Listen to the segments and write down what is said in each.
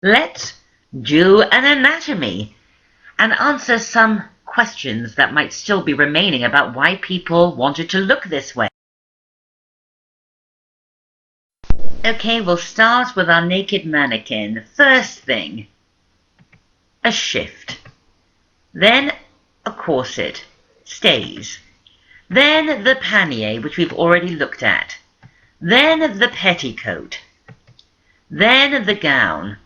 Let's do an anatomy and answer some questions that might still be remaining about why people wanted to look this way. Okay, we'll start with our naked mannequin. First thing, a shift. Then a corset, stays. Then the pannier, which we've already looked at. Then the petticoat. Then the gown.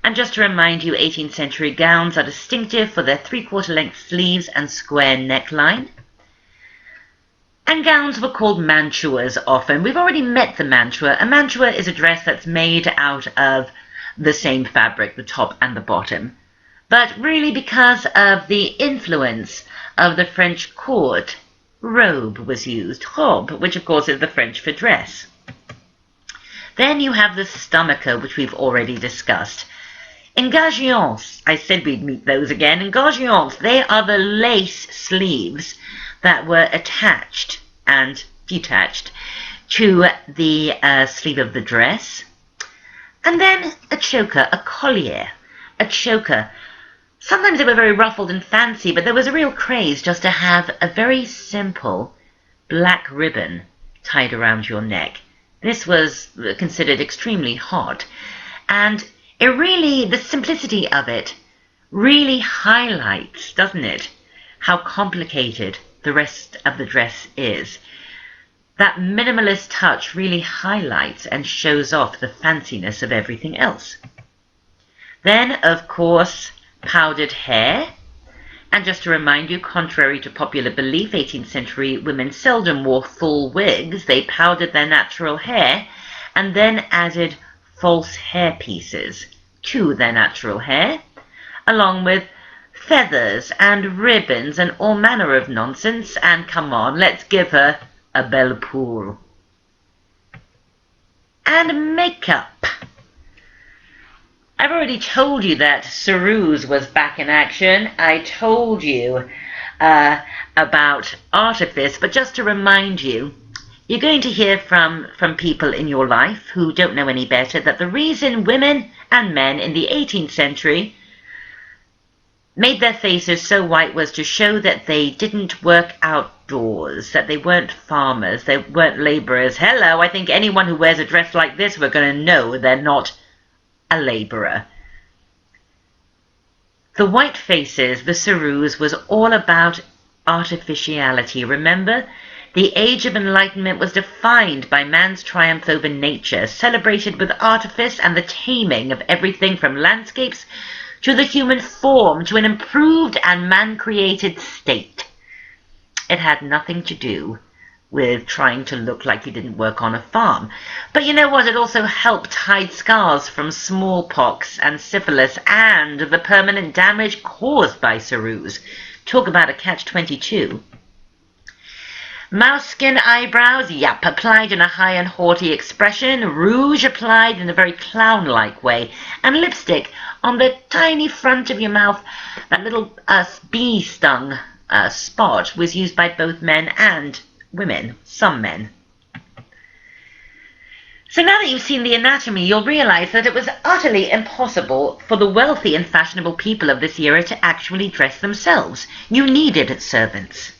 And just to remind you, 18th century gowns are distinctive for their 3/4 length sleeves and square neckline. And gowns were called mantuas often. We've already met the mantua. A mantua is a dress that's made out of the same fabric, the top and the bottom. But really, because of the influence of the French court, robe was used, robe, which of course is the French for dress. Then you have the stomacher, which we've already discussed. Engagions, I said we'd meet those again. Engagions, they are the lace sleeves that were attached and detached to the sleeve of the dress. And then a choker, a collier, a choker. Sometimes they were very ruffled and fancy, but there was a real craze just to have a very simple black ribbon tied around your neck. This was considered extremely hot, and the simplicity of it really highlights, doesn't it, how complicated the rest of the dress is. That minimalist touch really highlights and shows off the fanciness of everything else. Then, of course, powdered hair. And just to remind you, contrary to popular belief, 18th century women seldom wore full wigs. They powdered their natural hair and then added false hair pieces to their natural hair, along with feathers and ribbons and all manner of nonsense. And come on, let's give her a belle poule. And makeup. I've already told you that ceruse was back in action. I told you about artifice, but just to remind you, you're going to hear from people in your life who don't know any better that the reason women and men in the 18th century made their faces so white was to show that they didn't work outdoors, that they weren't farmers, they weren't laborers. Hello, I think anyone who wears a dress like this, we're going to know they're not a laborer. The white faces, the ceruse, was all about artificiality. Remember, the Age of Enlightenment was defined by man's triumph over nature, celebrated with artifice and the taming of everything from landscapes to the human form to an improved and man-created state. It had nothing to do with trying to look like you didn't work on a farm. But you know what? It also helped hide scars from smallpox and syphilis and the permanent damage caused by ceruse. Talk about a catch-22. Mouse skin eyebrows, yep, applied in a high and haughty expression. Rouge applied in a very clown-like way. And lipstick on the tiny front of your mouth. That little bee-stung spot was used by both men and women, some men. So now that you've seen the anatomy, you'll realize that it was utterly impossible for the wealthy and fashionable people of this era to actually dress themselves. You needed servants.